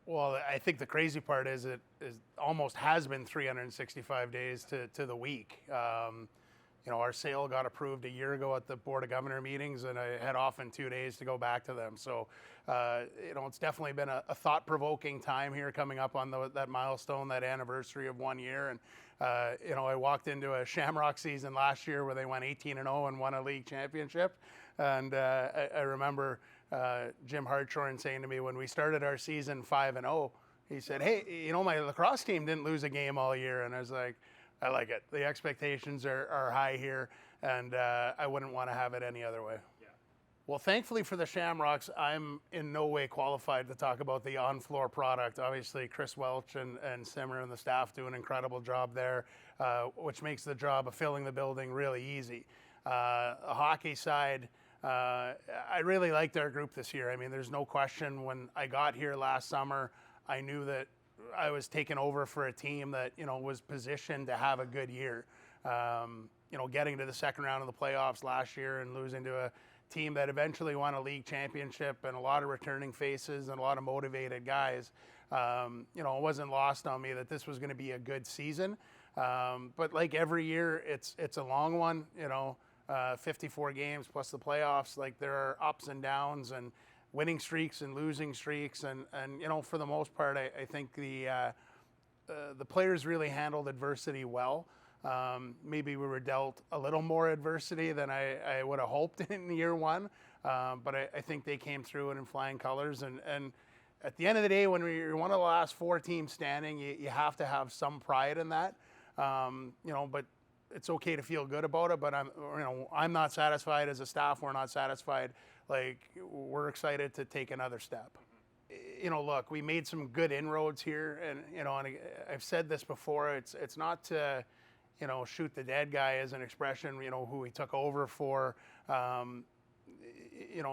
Well, I think the crazy part is it almost has been 365 days to the week. Our sale got approved a year ago at the Board of Governor meetings, and I had off in 2 days to go back to them. So, it's definitely been a thought-provoking time here coming up on that milestone, that anniversary of 1 year. And, I walked into a Shamrock season last year where they went 18-0 and won a league championship. And I remember Jim Hartshorn saying to me when we started our season 5-0, he said, "Hey, my lacrosse team didn't lose a game all year." And I was like, I like it. The expectations are high here, and I wouldn't want to have it any other way. Yeah. Well, thankfully for the Shamrocks, I'm in no way qualified to talk about the on-floor product. Obviously, Chris Welch and Simmer and the staff do an incredible job there, which makes the job of filling the building really easy. The hockey side, I really liked our group this year. I mean, there's no question when I got here last summer, I knew that I was taking over for a team that, was positioned to have a good year. Getting to the second round of the playoffs last year and losing to a team that eventually won a league championship and a lot of returning faces and a lot of motivated guys. It wasn't lost on me that this was going to be a good season. But like every year, it's a long one, 54 games plus the playoffs. Like there are ups and downs and winning streaks and losing streaks, and for the most part, I think the players really handled adversity well. Maybe we were dealt a little more adversity than I would have hoped in year one, but I think they came through it in flying colors. And at the end of the day, when you're one of the last four teams standing, you have to have some pride in that. But it's okay to feel good about it, but I'm not satisfied as a staff. We're not satisfied. Like, we're excited to take another step. Look, we made some good inroads here, and and I've said this before. It's not to, shoot the dead guy as an expression. Who we took over for.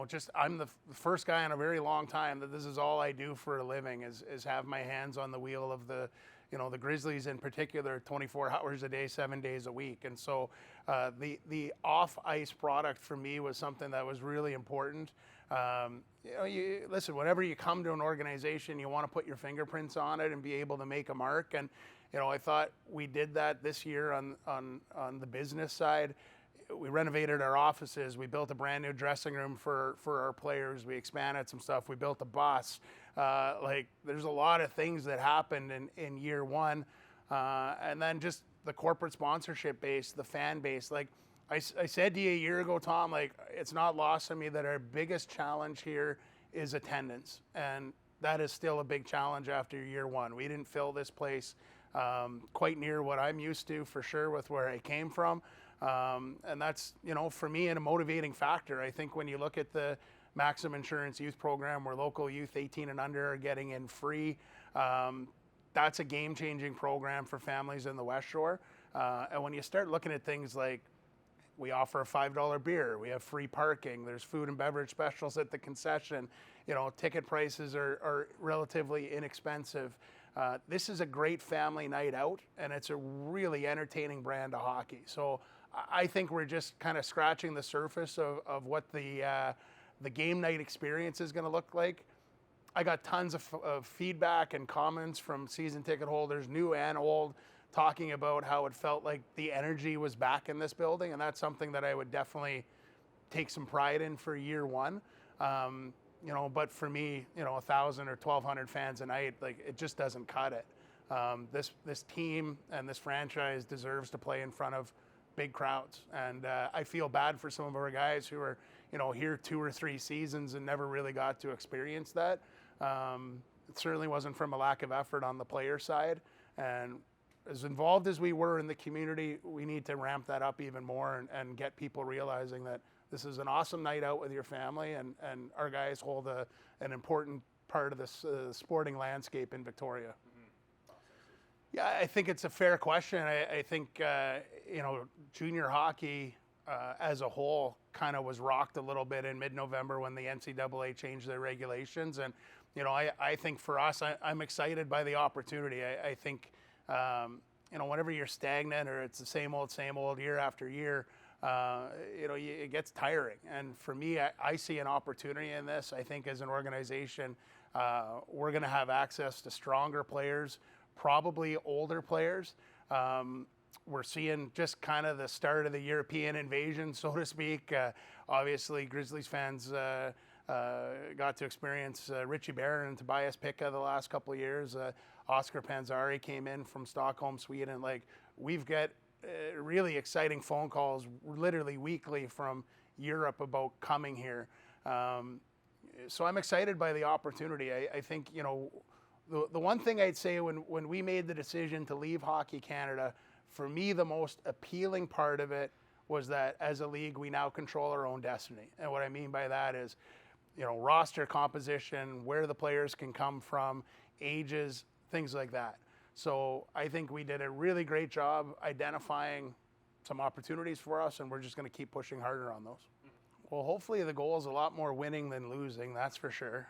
Just I'm the first guy in a very long time that this is all I do for a living is have my hands on the wheel of the Grizzlies in particular, 24 hours a day, 7 days a week. And so the off-ice product for me was something that was really important. Listen, whenever you come to an organization, you want to put your fingerprints on it and be able to make a mark. And, I thought we did that this year on the business side. We renovated our offices. We built a brand new dressing room for our players. We expanded some stuff. We built a bus. There's a lot of things that happened in year one. And then just the corporate sponsorship base, the fan base. Like I said to you a year ago, Tom, it's not lost on me that our biggest challenge here is attendance. And that is still a big challenge after year one. We didn't fill this place quite near what I'm used to, for sure, with where I came from. And that's, for me, a motivating factor. I think when you look at the Maximum Insurance Youth Program, where local youth 18 and under are getting in free, that's a game-changing program for families in the West Shore. And when you start looking at things like we offer a $5 beer, we have free parking, there's food and beverage specials at the concession, ticket prices are relatively inexpensive. This is a great family night out, and it's a really entertaining brand of hockey. So I think we're just kind of scratching the surface of what the game night experience is going to look like. I got tons of feedback and comments from season ticket holders, new and old, talking about how it felt like the energy was back in this building, and that's something that I would definitely take some pride in for year one. But for me, 1,000 or 1,200 fans a night, it just doesn't cut it. This team and this franchise deserves to play in front of big crowds. And I feel bad for some of our guys who are, here 2 or 3 seasons and never really got to experience that. It certainly wasn't from a lack of effort on the player side. And as involved as we were in the community, we need to ramp that up even more and get people realizing that this is an awesome night out with your family, and our guys hold an important part of this sporting landscape in Victoria. Mm-hmm. Yeah, I think it's a fair question. I think, junior hockey as a whole kind of was rocked a little bit in mid-November when the NCAA changed their regulations. And, I think for us, I'm excited by the opportunity. I think, whenever you're stagnant or it's the same old year after year, it gets tiring. And for me, I see an opportunity in this. I think as an organization, We're going to have access to stronger players, probably older players. We're seeing just kind of the start of the European invasion, so to speak. Obviously, Grizzlies fans got to experience Richie Barron and Tobias Picka the last couple of years. Oscar Panzari came in from Stockholm, Sweden. Like, we've got really exciting phone calls literally weekly from Europe about coming here. So I'm excited by the opportunity. I think, you know, the one thing I'd say when we made the decision to leave Hockey Canada, for me, the most appealing part of it was that as a league, we now control our own destiny. And what I mean by that is, you know, roster composition, where the players can come from, ages, things like that. So I think we did a really great job identifying some opportunities for us, and we're just going to keep pushing harder on those. Well, hopefully the goal is a lot more winning than losing, that's for sure.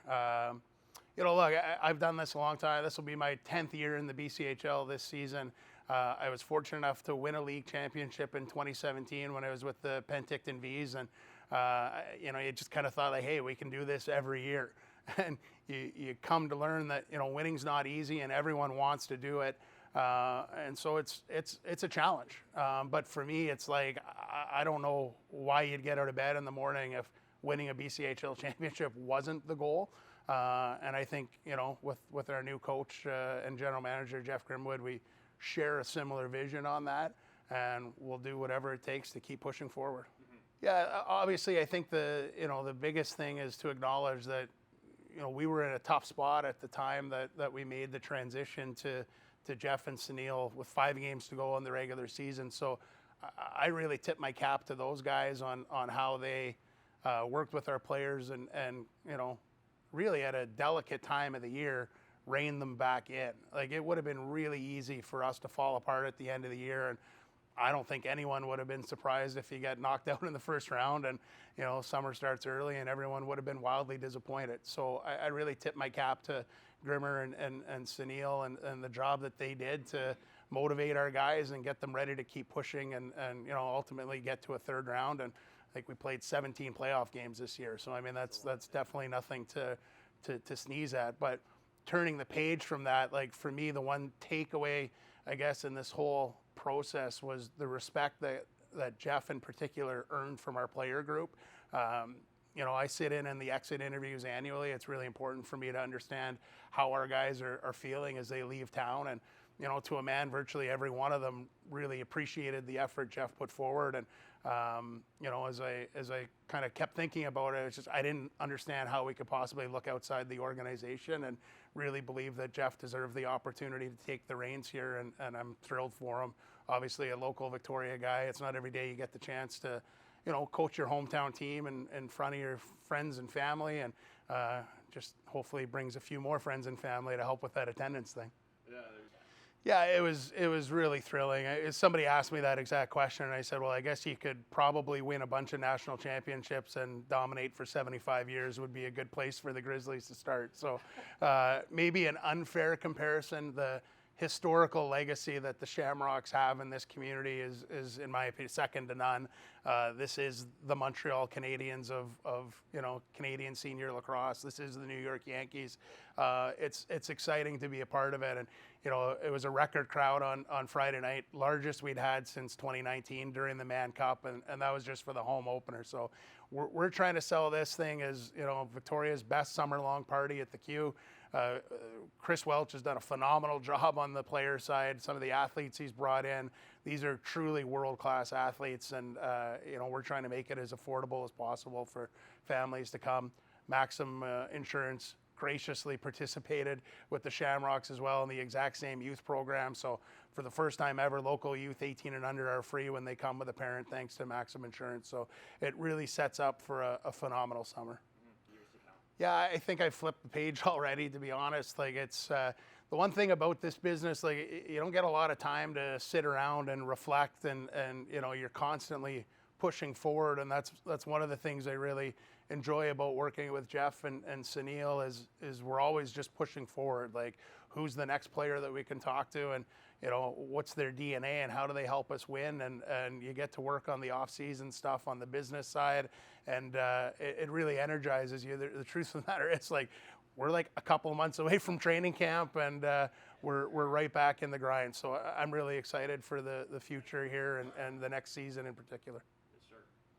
You know, look, I've done this a long time. This will be my 10th year in the BCHL this season. I was fortunate enough to win a league championship in 2017 when I was with the Penticton Vs, and you know, you just kind of thought like, hey, we can do this every year. And you come to learn that, you know, winning's not easy, and everyone wants to do it, and so it's a challenge. But for me, it's like I don't know why you'd get out of bed in the morning if winning a BCHL championship wasn't the goal. And I think, you know, with our new coach and general manager Jeff Grimwood, we share a similar vision on that, and we'll do whatever it takes to keep pushing forward. Mm-hmm. Yeah, obviously, I think the biggest thing is to acknowledge that, you know, we were in a tough spot at the time that we made the transition to Jeff and Sunil with 5 games to go in the regular season. So I really tip my cap to those guys on how they worked with our players and you know, really at a delicate time of the year, rein them back in. Like, it would have been really easy for us to fall apart at the end of the year, and I don't think anyone would have been surprised if he got knocked out in the first round and, you know, summer starts early and everyone would have been wildly disappointed. So I really tip my cap to Grimmer and Sunil and the job that they did to motivate our guys and get them ready to keep pushing and you know, ultimately get to a third round. And I think we played 17 playoff games this year. So, I mean, that's definitely nothing to sneeze at. But turning the page from that, like, for me, the one takeaway, I guess, in this whole process was the respect that Jeff in particular earned from our player group. You know, I sit in the exit interviews annually. It's really important for me to understand how our guys are feeling as they leave town. And, you know, to a man, virtually every one of them really appreciated the effort Jeff put forward. And, you know, as I kind of kept thinking about it, it's just, I didn't understand how we could possibly look outside the organization and really believe that Jeff deserved the opportunity to take the reins here. And I'm thrilled for him. Obviously a local Victoria guy. It's not every day you get the chance to, you know, coach your hometown team in front of your friends and family, and just hopefully brings a few more friends and family to help with that attendance thing. Yeah, it was really thrilling. Somebody asked me that exact question, and I said, well, I guess you could probably win a bunch of national championships and dominate for 75 years would be a good place for the Grizzlies to start. So maybe an unfair comparison, the historical legacy that the Shamrocks have in this community is in my opinion, second to none. This is the Montreal Canadiens of you know, Canadian senior lacrosse. This is the New York Yankees. It's exciting to be a part of it. And, you know, it was a record crowd on Friday night, largest we'd had since 2019 during the Mann Cup, and that was just for the home opener. So we're trying to sell this thing as, you know, Victoria's best summer-long party at the Q. Chris Welch has done a phenomenal job on the player side. Some of the athletes he's brought in, these are truly world-class athletes, and you know, we're trying to make it as affordable as possible for families to come. Maxim Insurance graciously participated with the Shamrocks as well in the exact same youth program. So for the first time ever, local youth 18 and under are free when they come with a parent, thanks to Maxim Insurance. So it really sets up for a phenomenal summer. Yeah, I think I flipped the page already, to be honest. Like, it's the one thing about this business, like, you don't get a lot of time to sit around and reflect, and you know, you're constantly pushing forward, and that's one of the things I really enjoy about working with Jeff and Sunil is we're always just pushing forward. Like, who's the next player that we can talk to, and, you know, what's their DNA and how do they help us win, and you get to work on the off-season stuff on the business side, and it really energizes you. The truth of the matter, it's like, we're like a couple of months away from training camp, and we're right back in the grind. So I'm really excited for the future here and the next season in particular.